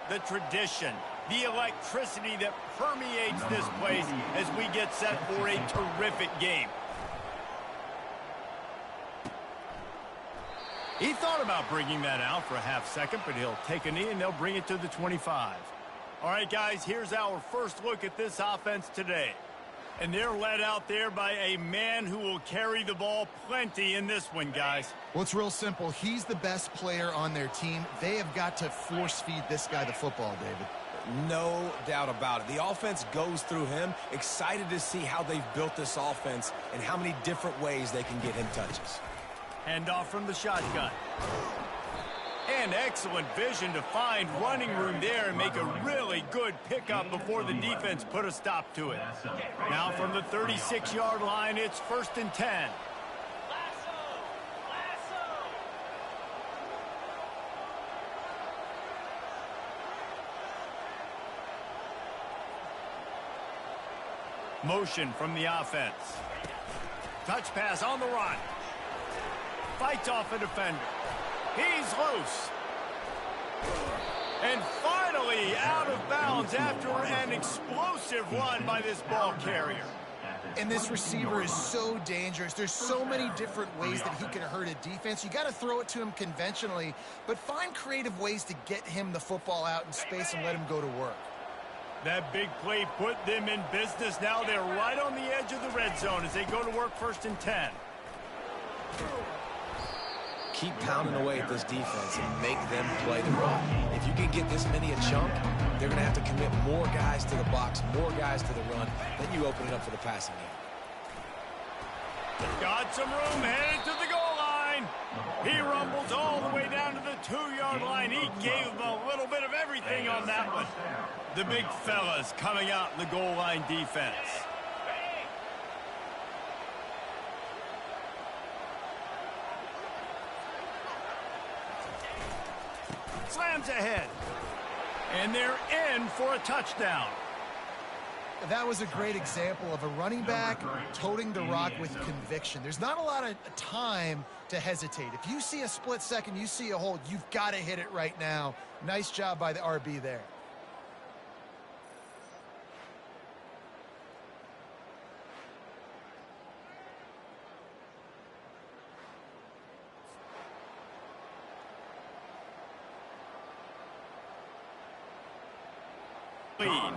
the tradition, the electricity that permeates this place as we get set for a terrific game. He thought about bringing that out for a half second, but he'll take a knee and they'll bring it to the 25. All right, guys, here's our first look at this offense today. And they're led out there by a man who will carry the ball plenty in this one, guys. Well, it's real simple. He's the best player on their team. They have got to force feed this guy the football, David. No doubt about it. The offense goes through him. Excited to see how they've built this offense and how many different ways they can get him touches. Handoff from the shotgun. And excellent vision to find running room there and make a really good pickup before the defense put a stop to it. Now from the 36-yard line, it's 1st and 10. Motion from the offense. Touch pass on the run. Fights off a defender. He's loose. And finally out of bounds after an explosive run by this ball carrier. And this receiver is so dangerous. There's so many different ways that he can hurt a defense. You got to throw it to him conventionally, but find creative ways to get him the football out in space and let him go to work. That big play put them in business. Now they're right on the edge of the red zone as they go to work 1st and 10. Keep pounding away at this defense and make them play the run. If you can get this many a chunk, they're going to have to commit more guys to the box, more guys to the run. Then you open it up for the passing game. Got some room, headed to the goal line. He rumbles all the way down to the 2-yard line. He gave them a little bit of everything on that one. The big fellas coming out in the goal line defense. Slams ahead. And they're in for a touchdown. That was a great example of a running back toting the rock with conviction. There's not a lot of time to hesitate. If you see a split second, you see a hold, you've got to hit it right now. Nice job by the RB there. Lead.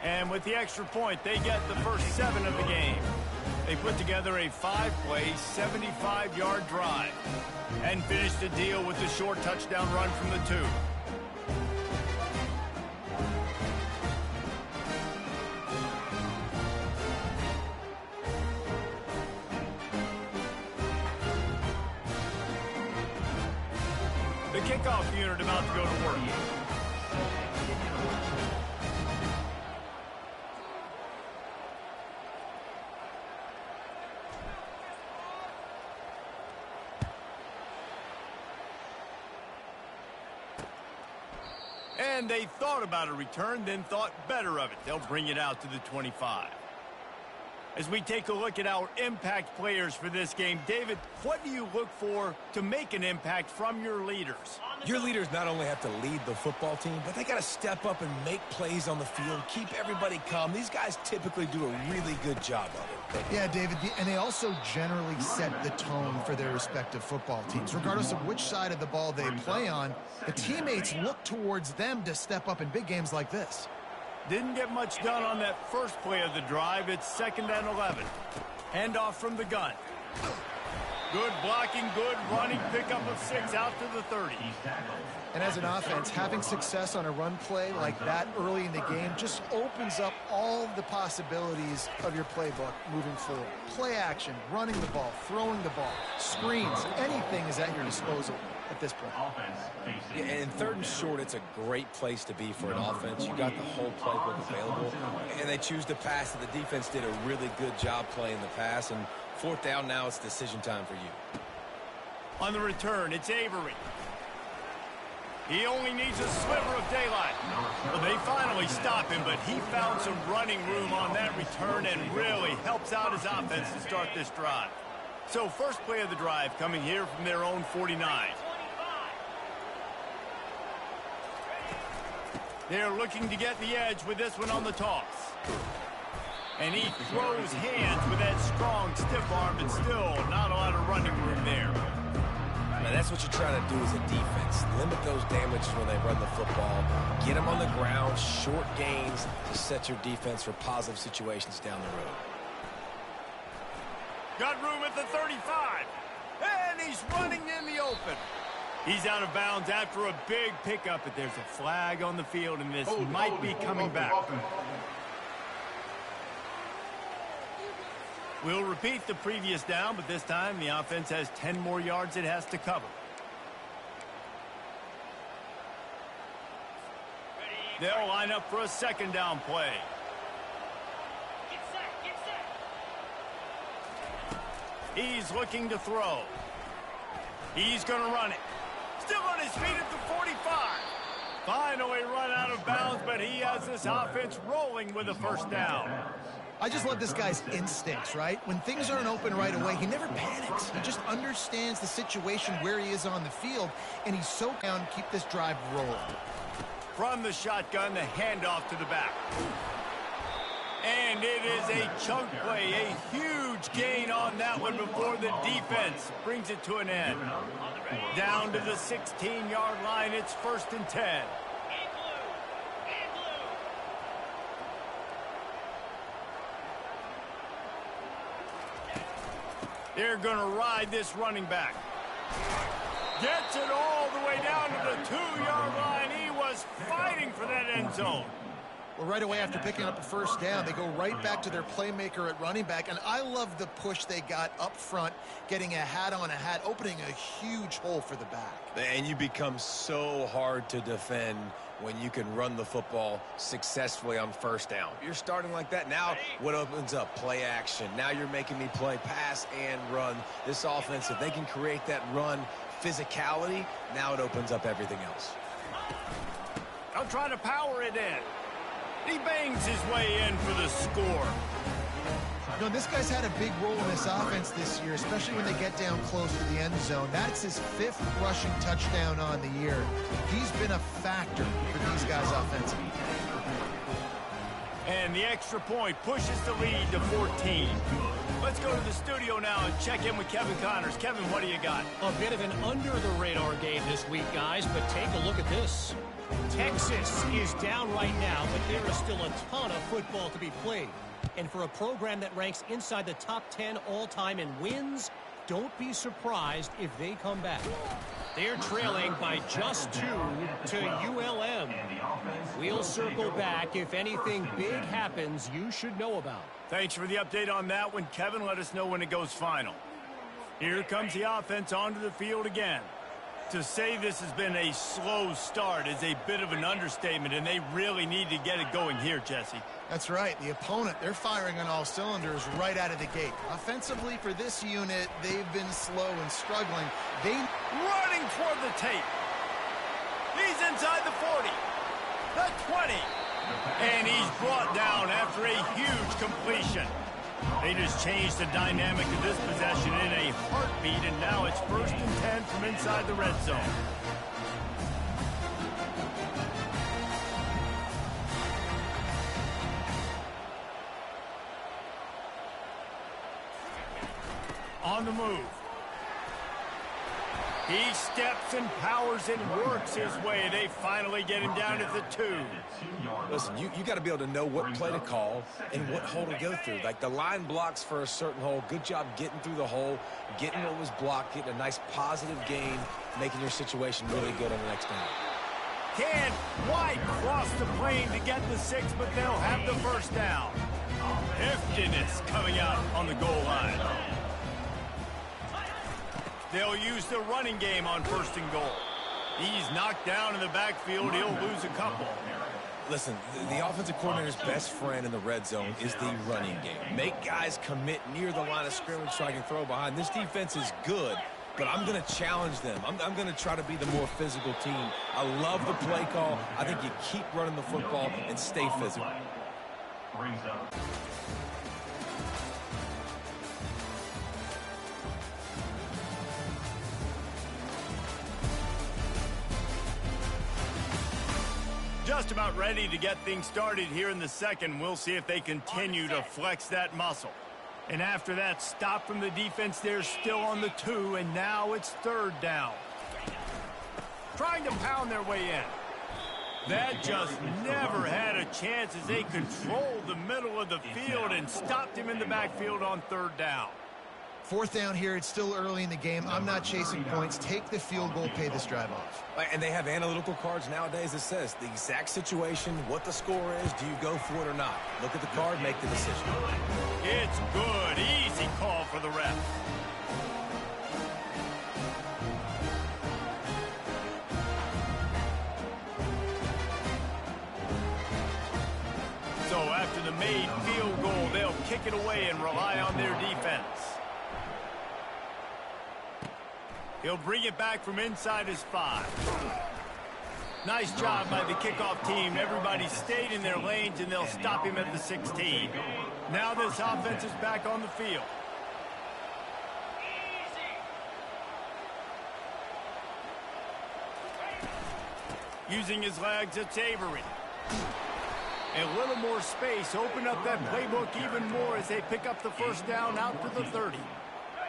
And with the extra point, they get the first 7 of the game. They put together a 5-play, 75-yard drive and finished the deal with the short touchdown run from the 2. The kickoff unit about to go to work. And they thought about a return, then thought better of it. They'll bring it out to the 25. As we take a look at our impact players for this game, David, what do you look for to make an impact from your leaders? Your leaders not only have to lead the football team, but they got to step up and make plays on the field, keep everybody calm. These guys typically do a really good job of it. Yeah, David, and they also generally set the tone for their respective football teams. Regardless of which side of the ball they play on, the teammates look towards them to step up in big games like this. Didn't get much done on that first play of the drive. It's 2nd and 11. Handoff from the gun. Good blocking, good running, pickup of 6 out to the 30. And as an offense, having success on a run play like that early in the game just opens up all the possibilities of your playbook moving forward. Play action, running the ball, throwing the ball, screens, anything is at your disposal at this point. Yeah, and 3rd and short, it's a great place to be for an offense. You got the whole playbook available, and they choose to pass. And the defense did a really good job playing the pass. And 4th down now, it's decision time for you. On the return, it's Avery. He only needs a sliver of daylight. Well, they finally stop him, but he found some running room on that return and really helps out his offense to start this drive. So first play of the drive coming here from their own 49. They're looking to get the edge with this one on the toss. And he throws hands with that strong, stiff arm, but still not a lot of running room there. Now, that's what you're trying to do as a defense. Limit those damages when they run the football. Get them on the ground, short gains to set your defense for positive situations down the road. Got room at the 35. And he's running in the open. He's out of bounds after a big pickup, but there's a flag on the field, and this might be coming back. We'll repeat the previous down, but this time the offense has 10 more yards it has to cover. They'll line up for a second down play. He's looking to throw. He's going to run it. Still on his feet at the 45. Finally run out of bounds, but he has this offense rolling with a first down. I just love this guy's instincts, right? When things aren't open right away, he never panics. He just understands the situation where he is on the field, and he's so down to keep this drive rolling. From the shotgun, the handoff to the back. And it is a chunk play, a huge gain on that one before the defense brings it to an end. Down to the 16-yard line, it's 1st and 10. They're going to ride this running back. Gets it all the way down to the 2-yard line. He was fighting for that end zone. Well, right away after picking up a first down, they go right back to their playmaker at running back. And I love the push they got up front, getting a hat on a hat, opening a huge hole for the back. And you become so hard to defend when you can run the football successfully on first down. You're starting like that. Now what opens up? Play action. Now you're making me play pass and run. This offense, if they can create that run physicality, now it opens up everything else. I'm trying to power it in. He bangs his way in for the score. You know, this guy's had a big role in this offense this year, especially when they get down close to the end zone. That's his 5th rushing touchdown on the year. He's been a factor for these guys offensively. And the extra point pushes the lead to 14. Let's go to the studio now and check in with Kevin Connors. Kevin, what do you got? A bit of an under-the-radar game this week, guys, but take a look at this. Texas is down right now, but there is still a ton of football to be played. And for a program that ranks inside the top 10 all-time in wins, don't be surprised if they come back. They're trailing by just 2 to ULM. We'll circle back if anything big happens you should know about. Thanks for the update on that one, Kevin. Let us know when it goes final. Here comes the offense onto the field again. To say this has been a slow start is a bit of an understatement, and they really need to get it going here, Jesse. That's right. The opponent, they're firing on all cylinders right out of the gate. Offensively for this unit, they've been slow and struggling. Running toward the tape. He's inside the 40, the 20, and he's brought down after a huge completion. They just changed the dynamic of this possession in a heartbeat, and now it's 1st and 10 from inside the red zone. On the move. He steps and powers and works his way. They finally get him down at the 2. Listen, you got to be able to know what play to call and what hole to go through. Like the line blocks for a certain hole. Good job getting through the hole, getting what was blocked, getting a nice positive gain, making your situation really good on the next down. Can't quite cross the plane to get the 6, but they'll have the first down. Heftiness coming out on the goal line. They'll use the running game on 1st and goal. He's knocked down in the backfield. He'll lose a couple. Listen, the offensive coordinator's best friend in the red zone is the running game. Make guys commit near the line of scrimmage so I can throw behind. This defense is good, but I'm going to challenge them. I'm going to try to be the more physical team. I love the play call. I think you keep running the football and stay physical. just about ready to get things started here in the second. We'll see if they continue to flex that muscle. And after that stop from the defense, they're still on the 2, and now it's third down. Trying to pound their way in. That just never had a chance as they controlled the middle of the field and stopped him in the backfield on third down. Fourth down here. It's still early in the game. I'm not chasing points. Take the field goal, pay this drive off. And they have analytical cards nowadays that says the exact situation, what the score is, do you go for it or not? Look at the card, make the decision. It's good. Easy call for the ref. So after the made field goal, they'll kick it away and rely on their defense. He'll bring it back from inside his 5. Nice job by the kickoff team. Everybody stayed in their lanes, and they'll stop him at the 16. Now this offense is back on the field. Using his legs, it's Avery. A little more space. Open up that playbook even more as they pick up the first down out to the 30.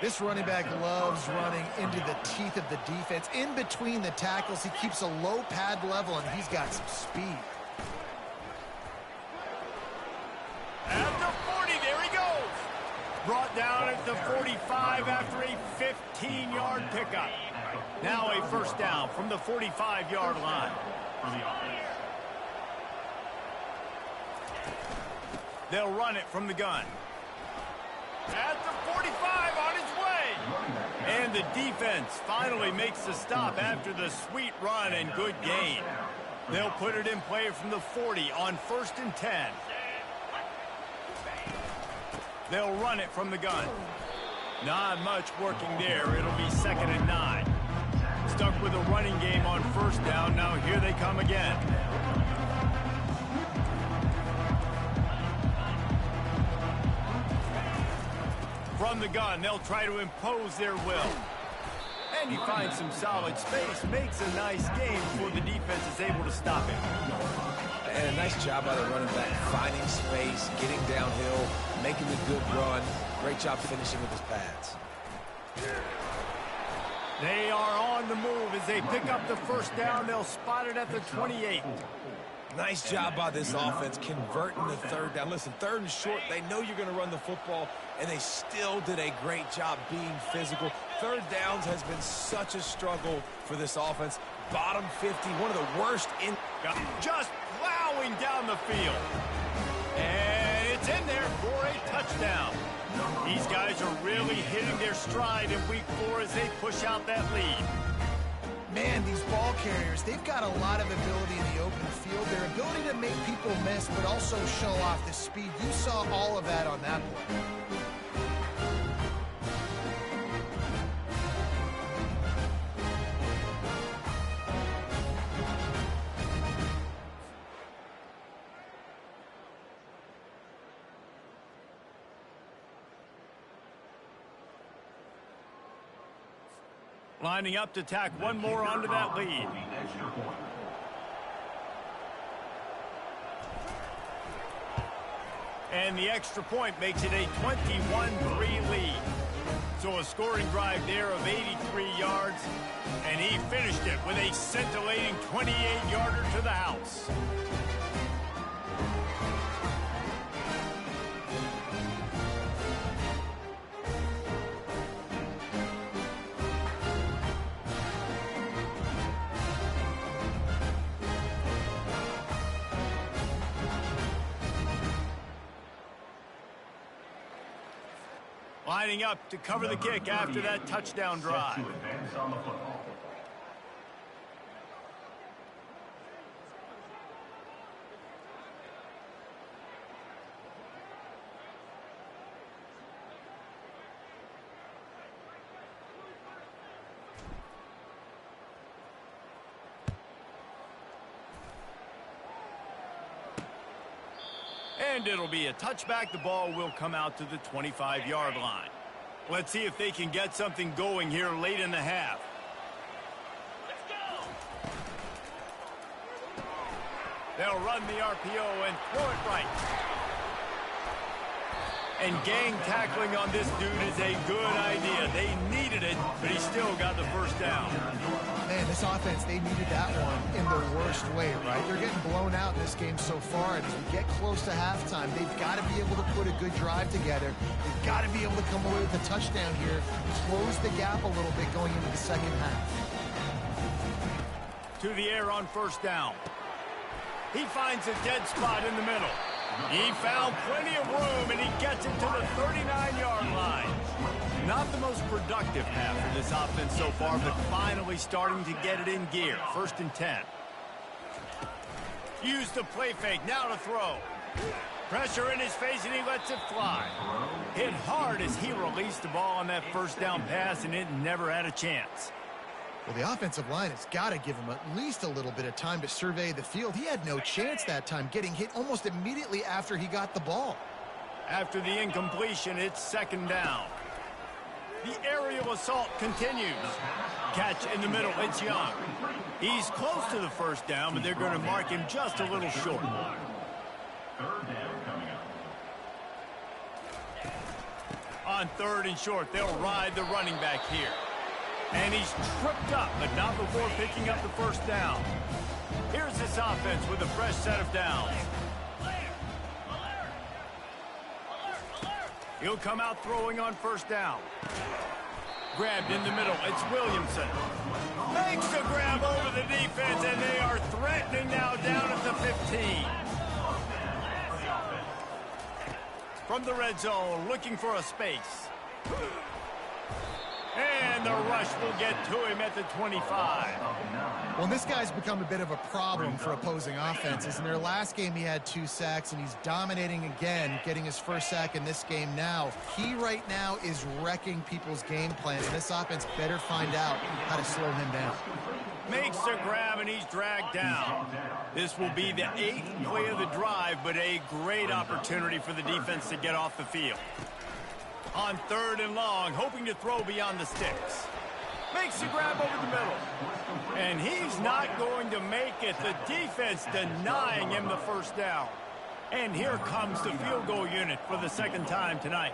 This running back loves running into the teeth of the defense. In between the tackles, he keeps a low pad level, and he's got some speed. At the 40, there he goes. Brought down at the 45 after a 15-yard pickup. Now a first down from the 45-yard line. They'll run it from the gun. At the 45, on his way. And the defense finally makes the stop after the sweet run and good gain. They'll put it in play from the 40 on 1st and 10. They'll run it from the gun. Not much working there. It'll be 2nd and 9. Stuck with a running game on first down. Now here they come again. From the gun, they'll try to impose their will. And he finds some solid space, makes a nice game before the defense is able to stop him. And a nice job by the running back, finding space, getting downhill, making a good run. Great job finishing with his pads. They are on the move as they pick up the first down. They'll spot it at the 28. Nice job by this offense converting the third down. Listen, 3rd and short, they know you're going to run the football, and they still did a great job being physical. 3rd downs has been such a struggle for this offense. Bottom 50, one of the worst in... Just plowing down the field. And it's in there for a touchdown. These guys are really hitting their stride in week 4 as they push out that lead. Man, these ball carriers, they've got a lot of ability in the open field. Their ability to make people miss, but also show off the speed. You saw all of that on that play. Lining up to tack one more onto that lead. And the extra point makes it a 21-3 lead. So a scoring drive there of 83 yards, and he finished it with a scintillating 28-yarder to the house. Lining up to cover the kick after that touchdown drive. And it'll be a touchback. The ball will come out to the 25-yard line. Let's see if they can get something going here late in the half. They'll run the RPO and throw it right. And gang tackling on this dude is a good idea. They needed it, but he still got the first down. Man, this offense, they needed that one in the worst way, right? They're getting blown out in this game so far, and as we get close to halftime, they've got to be able to put a good drive together. They've got to be able to come away with a touchdown here, close the gap a little bit going into the second half. To the air on first down. He finds a dead spot in the middle. He found plenty of room, and he gets it to the 39-yard line. Not the most productive half for this offense so far, but finally starting to get it in gear. 1st and 10. Use the play fake, now to throw. Pressure in his face, and he lets it fly. Hit hard as he released the ball on that first down pass, and it never had a chance. Well, the offensive line has got to give him at least a little bit of time to survey the field. He had no chance that time, getting hit almost immediately after he got the ball. After the incompletion, it's 2nd down. The aerial assault continues. Catch in the middle, it's Young. He's close to the first down, but they're going to mark him just a little short. On 3rd and short, they'll ride the running back here. And he's tripped up, but not before picking up the first down. Here's this offense with a fresh set of downs. He'll come out throwing on first down. Grabbed in the middle, it's Williamson. Makes the grab over the defense, and they are threatening now down at the 15. From the red zone, looking for a space. And the rush will get to him at the 25. Well, this guy's become a bit of a problem for opposing offenses. In their last game, he had 2 sacks, and he's dominating again, getting his first sack in this game now. He right now is wrecking people's game plans, and this offense better find out how to slow him down. Makes the grab, and he's dragged down. This will be the 8th play of the drive, but a great opportunity for the defense to get off the field. On 3rd and long, hoping to throw beyond the sticks. Makes the grab over the middle. And he's not going to make it. The defense denying him the first down. And here comes the field goal unit for the 2nd time tonight.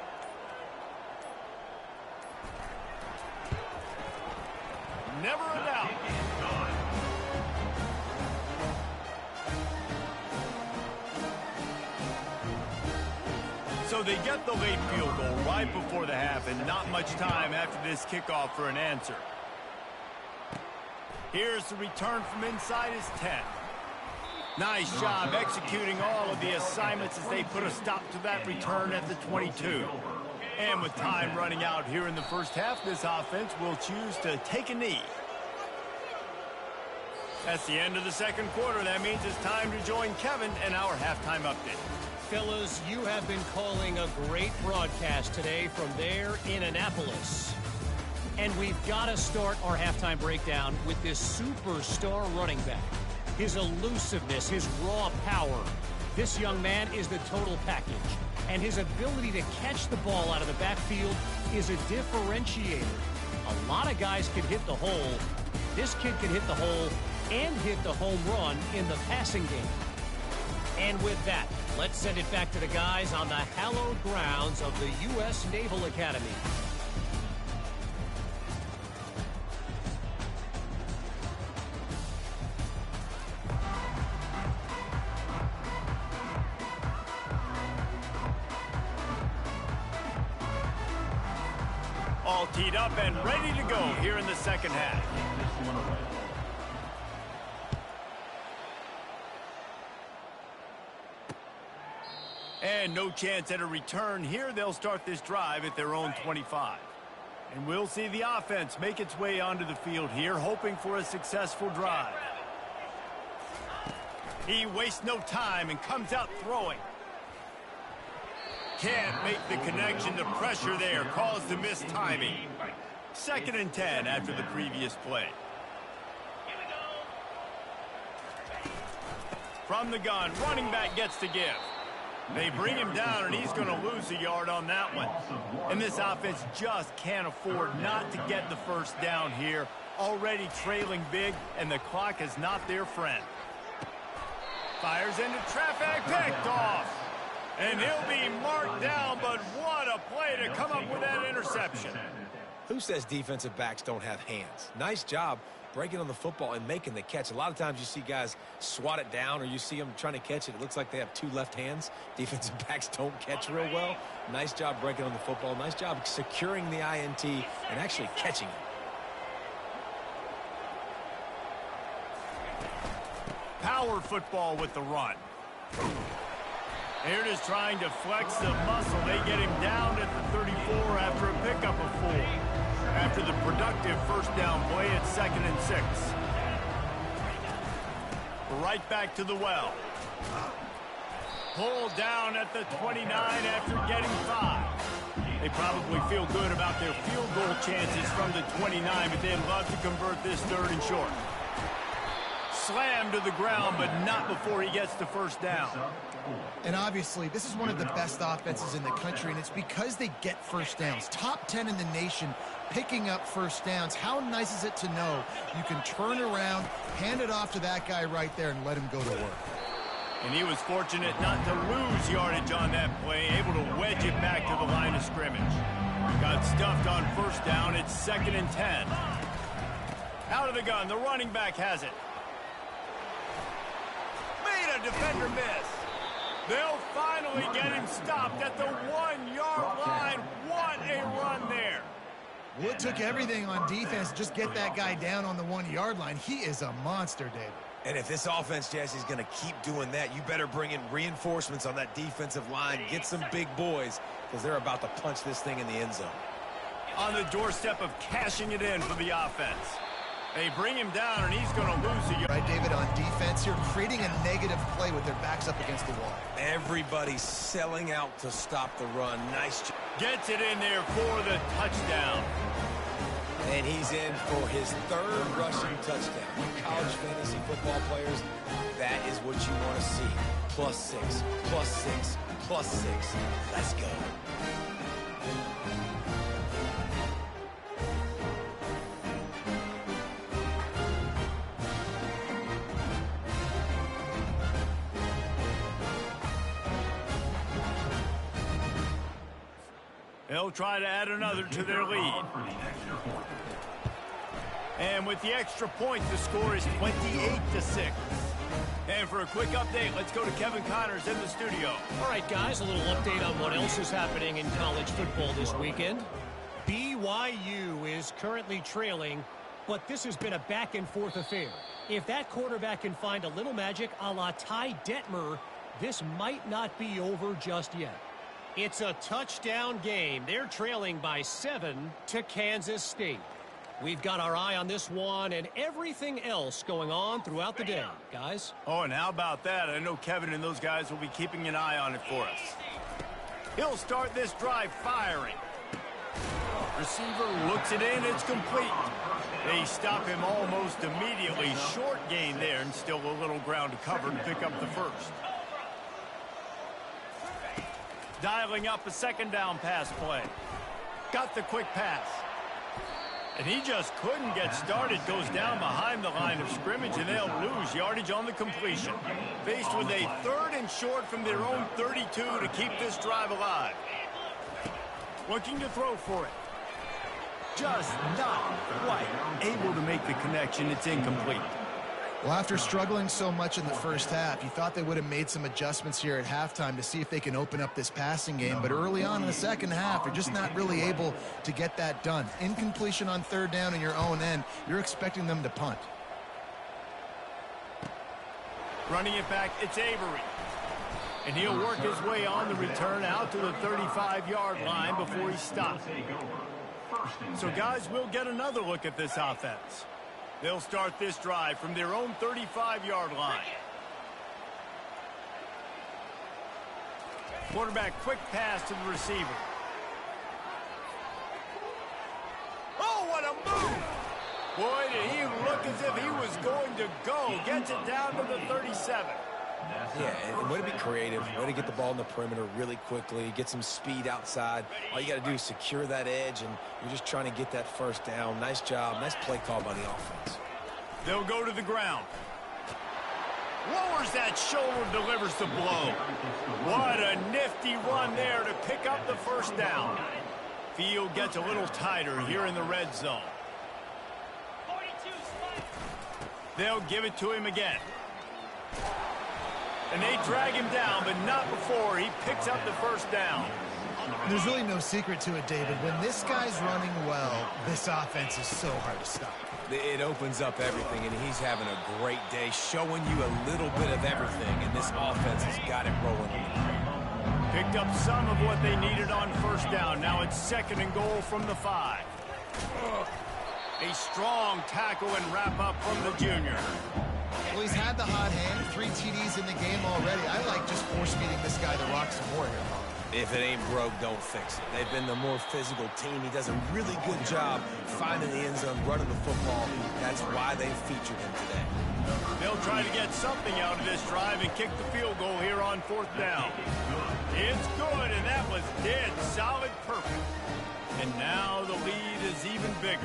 Never a doubt. So they get the late field goal right before the half, and not much time after this kickoff for an answer. Here's the return from inside his 10. Nice job executing all of the assignments as they put a stop to that return at the 22. And with time running out here in the first half, this offense will choose to take a knee. That's the end of the 2nd quarter. That means it's time to join Kevin and our halftime update. Fellas, you have been calling a great broadcast today from there in Annapolis. And we've got to start our halftime breakdown with this superstar running back. His elusiveness, his raw power. This young man is the total package. And his ability to catch the ball out of the backfield is a differentiator. A lot of guys can hit the hole. This kid can hit the hole and hit the home run in the passing game. And with that, let's send it back to the guys on the hallowed grounds of the U.S. Naval Academy. All teed up and ready to go here in the 2nd half. And no chance at a return here. They'll start this drive at their own 25. And we'll see the offense make its way onto the field here, hoping for a successful drive. He wastes no time and comes out throwing. Can't make the connection. The pressure there caused the missed timing. 2nd and 10 after the previous play. From the gun, running back gets to give. They bring him down, and he's going to lose a yard on that one. And this offense just can't afford not to get the first down here. Already trailing big, and the clock is not their friend. Fires into traffic, picked off. And he'll be marked down, but what a play to come up with that interception. Who says defensive backs don't have hands? Nice job breaking on the football and making the catch. A lot of times you see guys swat it down, or you see them trying to catch it. It looks like they have two left hands. Defensive backs don't catch real well. Nice job breaking on the football. Nice job securing the INT and actually catching it. Power football with the run. Here it is trying to flex the muscle. They get him down at the 34 after a pickup of 4. After the productive first down play at 2nd and 6. Right back to the well. Pulled down at the 29 after getting 5. They probably feel good about their field goal chances from the 29, but they'd love to convert this 3rd and short. Slammed to the ground, but not before he gets the first down. And obviously, this is one of the best offenses in the country, and it's because they get first downs. Top 10 in the nation picking up first downs. How nice is it to know you can turn around, hand it off to that guy right there, and let him go to work. And he was fortunate not to lose yardage on that play, able to wedge it back to the line of scrimmage. Got stuffed on first down. It's 2nd and 10. Out of the gun, the running back has it. Made a defender miss. They'll finally get him stopped at the 1-yard line. What a run there. Well, it took everything on defense to just get that guy down on the 1-yard line. He is a monster, David. And if this offense, Jesse, is going to keep doing that, you better bring in reinforcements on that defensive line. Get some big boys, because they're about to punch this thing in the end zone. On the doorstep of cashing it in for the offense. They bring him down, and he's going to lose a yard. Right, David, on defense, you're creating a negative play with their backs up against the wall. Everybody's selling out to stop the run. Nice job. Gets it in there for the touchdown. And he's in for his 3rd rushing touchdown. College fantasy football players, that is what you want to see. +6, +6, +6. Let's go. They'll try to add another to their lead. And with the extra point, the score is 28-6. And for a quick update, let's go to Kevin Connors in the studio. All right, guys, a little update on what else is happening in college football this weekend. BYU is currently trailing, but this has been a back-and-forth affair. If that quarterback can find a little magic a la Ty Detmer, this might not be over just yet. It's a touchdown game. They're trailing by 7 to Kansas State. We've got our eye on this one and everything else going on throughout the day, guys. Oh, and how about that? I know Kevin and those guys will be keeping an eye on it for us. He'll start this drive firing. Receiver looks it in. It's complete. They stop him almost immediately. Short gain there, and still a little ground to cover to pick up the first. Dialing up a 2nd down pass play. Got the quick pass. And he just couldn't get started. Goes down behind the line of scrimmage, and they'll lose yardage on the completion. Faced with a 3rd and short from their own 32 to keep this drive alive. Looking to throw for it. Just not quite able to make the connection. It's incomplete. Well, after struggling so much in the first half, you thought they would have made some adjustments here at halftime to see if they can open up this passing game. But early on in the second half, they're just not really able to get that done. Incompletion on 3rd down in your own end, you're expecting them to punt. Running it back, it's Avery. And he'll work his way on the return out to the 35-yard line before he stops. So, guys, we'll get another look at this offense. They'll start this drive from their own 35-yard line. Quarterback quick pass to the receiver. Oh, what a move! Boy, did he look as if he was going to go. Gets it down to the 37. Yeah, and way to be creative, way to get the ball in the perimeter really quickly, get some speed outside. All you got to do is secure that edge, and you're just trying to get that first down. Nice job, nice play call by the offense. They'll go to the ground. Lowers that shoulder, delivers the blow. What a nifty run there to pick up the first down. Field gets a little tighter here in the red zone. They'll give it to him again. And they drag him down, but not before he picks up the first down. There's really no secret to it, David. When this guy's running well, this offense is so hard to stop. It opens up everything, and he's having a great day, showing you a little bit of everything, and this offense has got it rolling. Picked up some of what they needed on first down. Now it's 2nd and goal from the 5. A strong tackle and wrap up from the junior. Well, he's had the hot hand, 3 TDs in the game already. I like just force-feeding this guy the rock some more here, Colin. If it ain't broke, don't fix it. They've been the more physical team. He does a really good job finding the end zone, running the football. That's why they featured him today. They'll try to get something out of this drive and kick the field goal here on 4th down. It's good, and that was dead solid perfect. And now the lead is even bigger.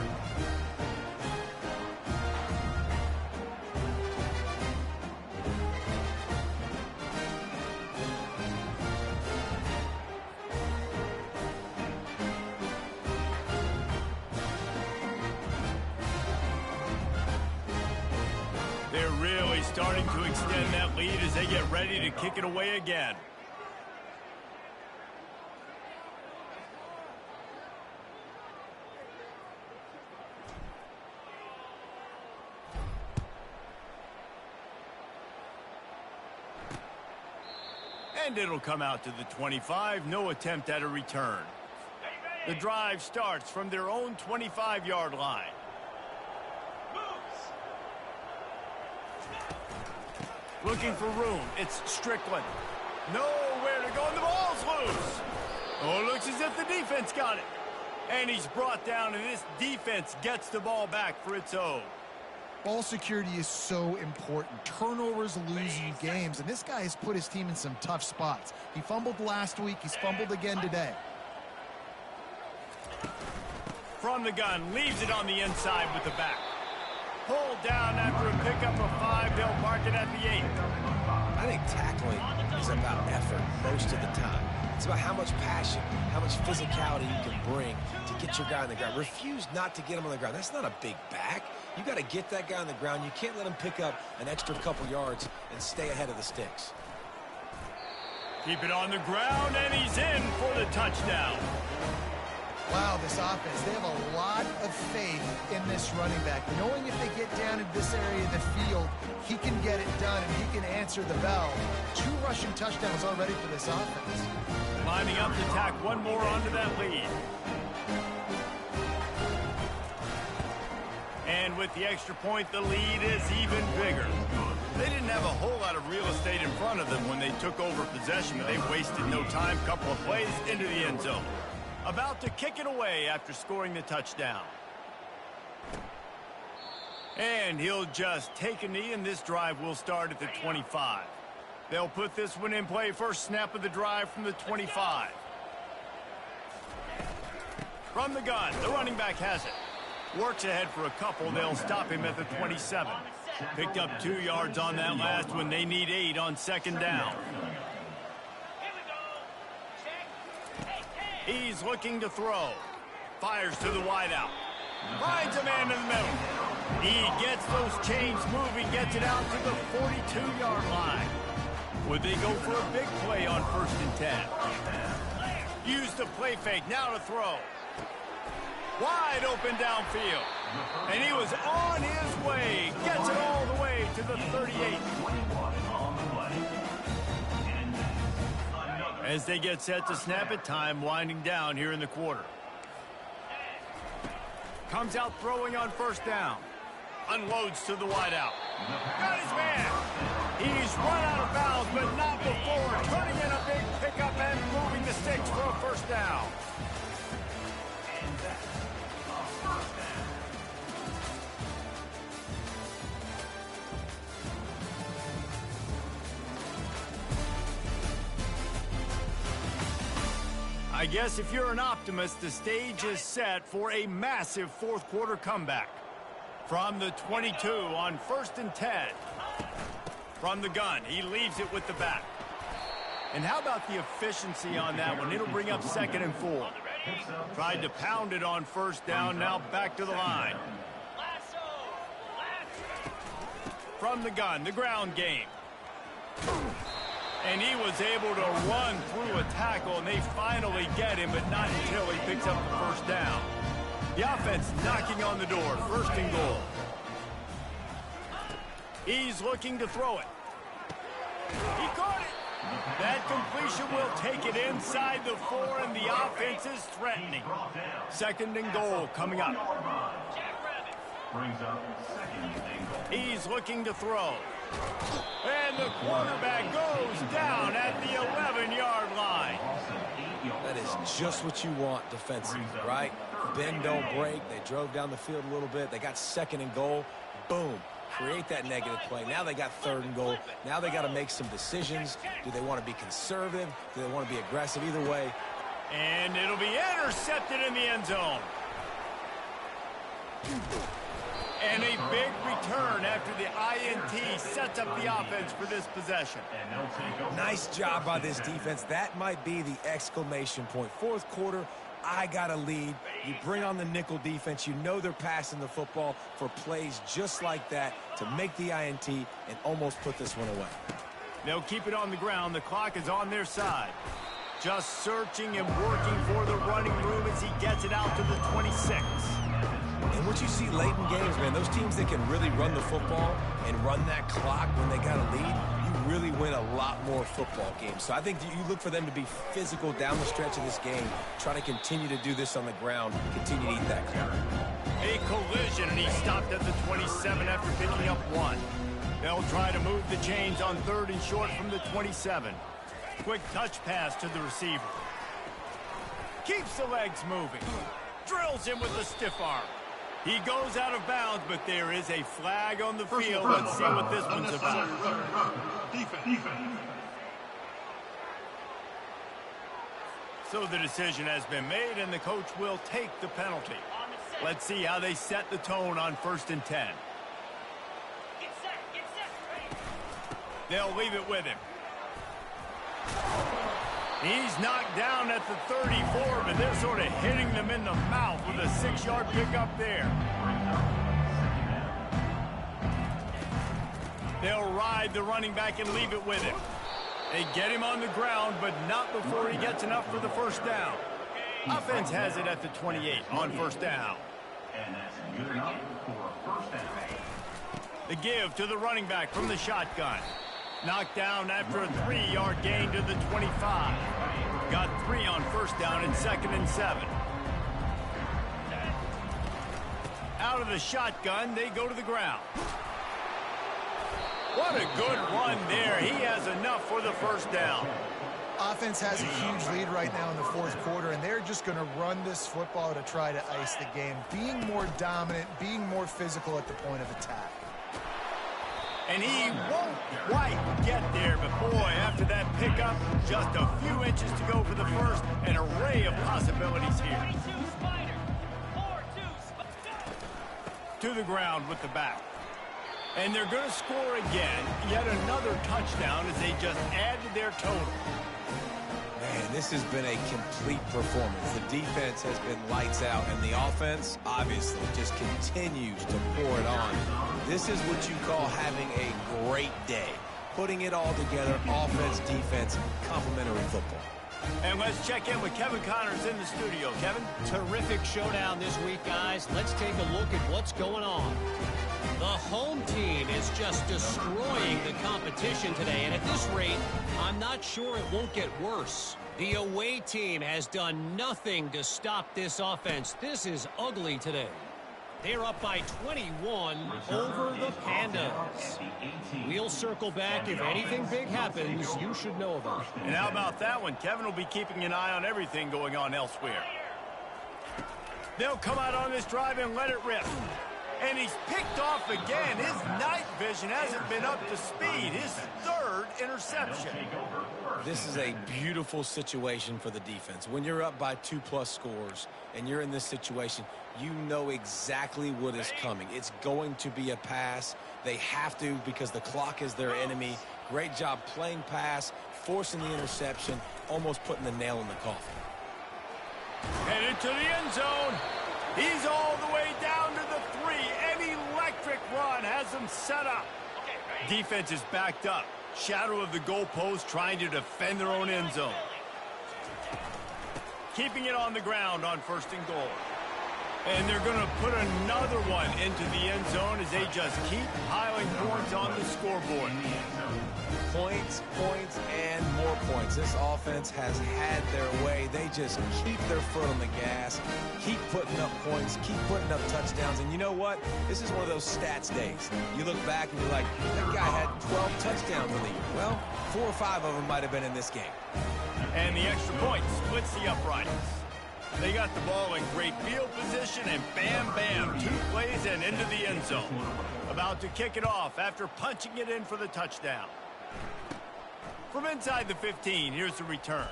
They're really starting to extend that lead as they get ready to kick it away again. And it'll come out to the 25. No attempt at a return. The drive starts from their own 25-yard line. Looking for room. It's Strickland. Nowhere to go, and the ball's loose. Oh, it looks as if the defense got it. And he's brought down, and this defense gets the ball back for its own. Ball security is so important. Turnovers lose you games, and this guy has put his team in some tough spots. He fumbled last week. He's fumbled again today. From the gun, leaves it on the inside with the back. Pulled down after a pickup of 5. They'll mark it at the 8. I think tackling is about effort most of the time. It's about how much passion, how much physicality you can bring to get your guy on the ground. Refuse not to get him on the ground. That's not a big back. You got to get that guy on the ground. You can't let him pick up an extra couple yards and stay ahead of the sticks. Keep it on the ground, and he's in for the touchdown. Wow, this offense, they have a lot of faith in this running back. Knowing if they get down in this area of the field, he can get it done and he can answer the bell. 2 rushing touchdowns already for this offense. Lining up to tack one more onto that lead. And with the extra point, the lead is even bigger. They didn't have a whole lot of real estate in front of them when they took over possession, but they wasted no time. Couple of plays into the end zone. About to kick it away after scoring the touchdown. And he'll just take a knee, and this drive will start at the 25. They'll put this one in play. First snap of the drive from the 25. From the gun, the running back has it. Works ahead for a couple. They'll stop him at the 27. Picked up 2 yards on that last one. They need 8 on 2nd down. He's looking to throw. Fires to the wideout. Finds a man in the middle. He gets those chains moving, gets it out to the 42-yard line. Would they go for a big play on 1st and 10? Use the play fake, now to throw. Wide open downfield. And he was on his way. Gets it all the way to the 38. As they get set to snap it, time winding down here in the quarter. Comes out throwing on 1st down. Unloads to the wideout. Got his man. He's run out of bounds, but not before turning in a big pickup and moving the sticks for a 1st down. I guess if you're an optimist, the stage is set for a massive 4th quarter comeback. From the 22 on 1st and 10. From the gun, he leaves it with the back. And how about the efficiency on that one? It'll bring up 2nd and 4. Tried to pound it on 1st down, now back to the line. From the gun, the ground game. And he was able to run through a tackle, and they finally get him, but not until he picks up the 1st down. The offense knocking on the door, 1st and goal. He's looking to throw it. He caught it. That completion will take it inside the 4, and the offense is threatening. 2nd and goal coming up. He's looking to throw. And the quarterback goes down at the 11-yard line. That is just what you want defensively, right? Bend, don't break. They drove down the field a little bit. They got 2nd and goal. Boom. Create that negative play. Now they got 3rd and goal. Now they got to make some decisions. Do they want to be conservative? Do they want to be aggressive? Either way. And it'll be intercepted in the end zone. And a big return after the INT sets up the offense for this possession. Nice job by this defense. That might be the exclamation point. 4th quarter, I got a lead. You bring on the nickel defense. You know they're passing the football for plays just like that to make the INT and almost put this one away. They'll keep it on the ground. The clock is on their side. Just searching and working for the running room as he gets it out to the 26. And what you see late in games, man, those teams that can really run the football and run that clock when they got a lead, you really win a lot more football games. So I think you look for them to be physical down the stretch of this game, try to continue to do this on the ground, continue to eat that clock. A collision, and he stopped at the 27 after picking up 1. They'll try to move the chains on 3rd and short from the 27. Quick touch pass to the receiver. Keeps the legs moving. Drills him with a stiff arm. He goes out of bounds, but there is a flag on the field. Let's see what this one's about. So the decision has been made, and the coach will take the penalty. Let's see how they set the tone on 1st and 10. They'll leave it with him. He's knocked down at the 34, but they're sort of hitting them in the mouth with a 6-yard pickup there. They'll ride the running back and leave it with him. They get him on the ground, but not before he gets enough for the 1st down. Offense has it at the 28 on 1st down. And that's good enough for a 1st down. The give to the running back from the shotgun. Knocked down after a 3-yard gain to the 25. Got 3 on 1st down and 2nd and 7. Out of the shotgun, they go to the ground. What a good run there. He has enough for the 1st down. Offense has a huge lead right now in the 4th quarter, and they're just going to run this football to try to ice the game. Being more dominant, being more physical at the point of attack. And he won't quite get there, but boy, after that pickup, just a few inches to go for the 1st. An array of possibilities here. To the ground with the back. And they're going to score again. Yet another touchdown as they just add to their total. Man, this has been a complete performance. The defense has been lights out, and the offense, obviously, just continues to pour it on. This is what you call having a great day. Putting it all together, offense, defense, complementary football. And let's check in with Kevin Connors in the studio. Kevin? Terrific showdown this week, guys. Let's take a look at what's going on. The home team is just destroying the competition today, and at this rate, I'm not sure it won't get worse. The away team has done nothing to stop this offense. This is ugly today. They're up by 21 over the Pandas. We'll circle back. If anything big happens, you should know about it. And how about that one? Kevin will be keeping an eye on everything going on elsewhere. They'll come out on this drive and let it rip. And he's picked off again. His night vision hasn't been up to speed. His third interception. This is a beautiful situation for the defense. When you're up by 2+ scores and you're in this situation, you know exactly what is coming. It's going to be a pass. They have to because the clock is their enemy. Great job playing pass, forcing the interception, almost putting the nail in the coffin. Headed to the end zone. He's all the way down to the 3. An electric run has him set up. Defense is backed up. Shadow of the goalpost trying to defend their own end zone. Keeping it on the ground on 1st and goal. And they're going to put another one into the end zone as they just keep piling points on the scoreboard. Points, points, and more points. This offense has had their way. They just keep their foot on the gas, keep putting up points, keep putting up touchdowns. And you know what? This is one of those stats days. You look back and you're like, that guy had 12 touchdowns in the year. Well, 4 or 5 of them might have been in this game. And the extra point splits the uprights. They got the ball in great field position, and bam, bam, 2 plays and into the end zone. About to kick it off after punching it in for the touchdown. From inside the 15, here's the return.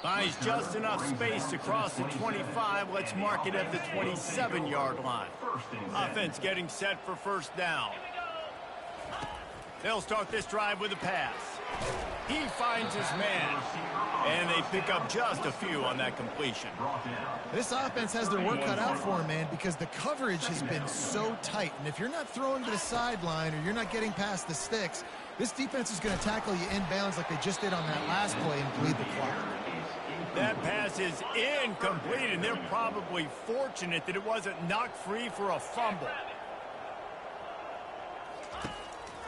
Finds just enough space to cross the 25. Let's mark it at the 27-yard line. Offense getting set for 1st down. They'll start this drive with a pass. He finds his man, and they pick up just a few on that completion. This offense has their work cut out for them, man, because the coverage has been so tight. And if you're not throwing to the sideline or you're not getting past the sticks, this defense is going to tackle you inbounds like they just did on that last play and bleed the clock. That pass is incomplete, and they're probably fortunate that it wasn't knocked free for a fumble.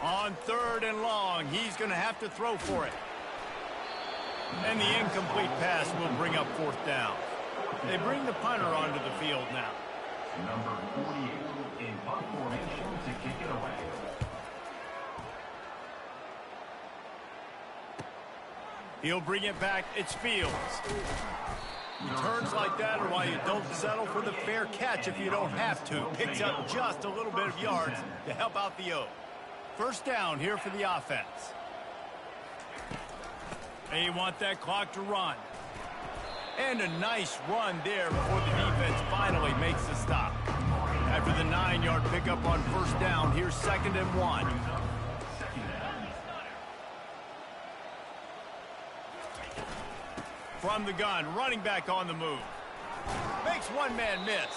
On 3rd and long, he's going to have to throw for it. And the incomplete pass will bring up 4th down. They bring the punter onto the field now. Number 48 in punt formation to kick it away. He'll bring it back. It's Fields. Returns like that are why you don't settle for the fair catch if you don't have to. Picks up just a little bit of yards to help out the O. 1st down here for the offense. They want that clock to run. And a nice run there before the defense finally makes the stop. After the 9-yard pickup on 1st down, here's 2nd and 1. From the gun, running back on the move. Makes one man miss.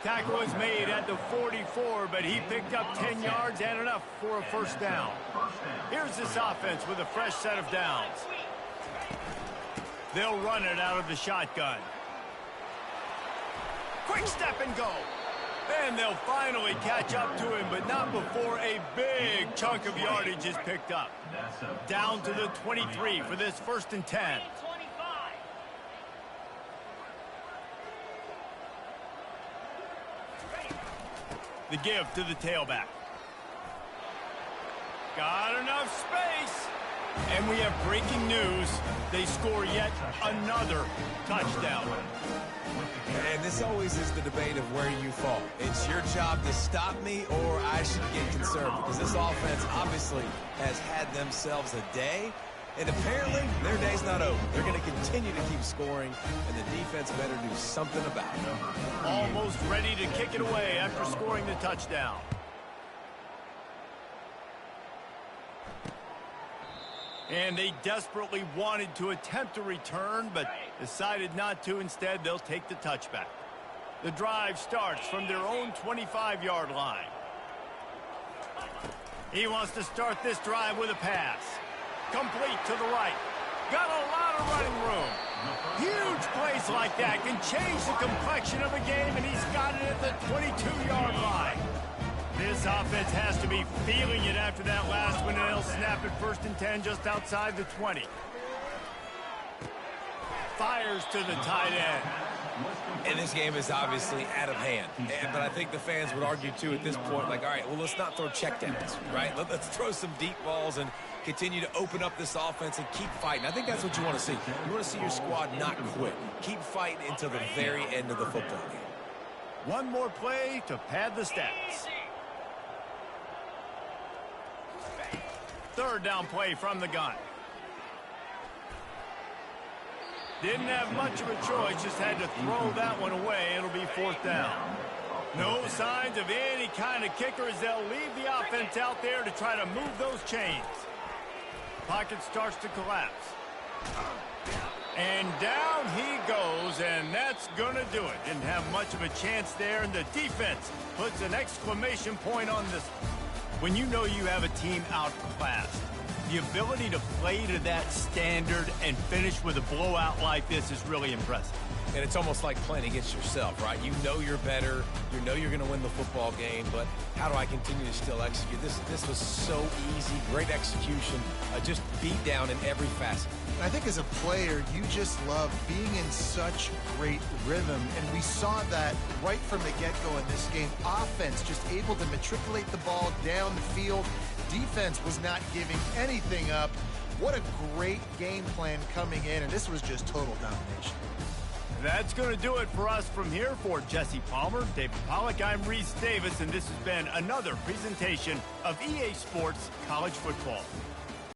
Tackle was made at the 44, but he picked up 10 yards and enough for a 1st down. Here's this offense with a fresh set of downs. They'll run it out of the shotgun. Quick step and go. And they'll finally catch up to him, but not before a big chunk of yardage is picked up. Down to the 23 for this 1st and 10. The give to the tailback. Got enough space. And we have breaking news. They score yet another touchdown. And this always is the debate of where you fall. It's your job to stop me or I should get conservative. Because this offense obviously has had themselves a day. And apparently, their day's not over. They're going to continue to keep scoring, and the defense better do something about it. Almost ready to kick it away after scoring the touchdown. And they desperately wanted to attempt a return, but decided not to. Instead, they'll take the touchback. The drive starts from their own 25-yard line. He wants to start this drive with a pass. Complete to the right. Got a lot of running room. Huge plays like that can change the complexion of a game, and he's got it at the 22-yard line. This offense has to be feeling it after that last one, and they'll snap it 1st and 10 just outside the 20. Fires to the tight end. And this game is obviously out of hand. But I think the fans would argue, too, at this point, like, all right, well, let's not throw checkdowns, right? Let's throw some deep balls and continue to open up this offense and keep fighting. I think that's what you want to see. You want to see your squad not quit. Keep fighting until the very end of the football game. One more play to pad the stats. Third down play from the gun. Didn't have much of a choice, just had to throw that one away. It'll be fourth down. No signs of any kind of kicker as they'll leave the offense out there to try to move those chains. Pocket starts to collapse. And down he goes, and that's going to do it. Didn't have much of a chance there, and the defense puts an exclamation point on this. When you know you have a team outclassed, the ability to play to that standard and finish with a blowout like this is really impressive. And it's almost like playing against yourself, right? You know you're better. You know you're going to win the football game, but how do I continue to still execute? This was so easy. Great execution. Just beat down in every facet. I think as a player, you just love being in such great rhythm, and we saw that right from the get-go in this game. Offense just able to matriculate the ball down the field. Defense was not giving anything up. What a great game plan coming in, and this was just total domination. That's going to do it for us from here. For Jesse Palmer, David Pollack, I'm Reese Davis, and this has been another presentation of EA Sports College Football.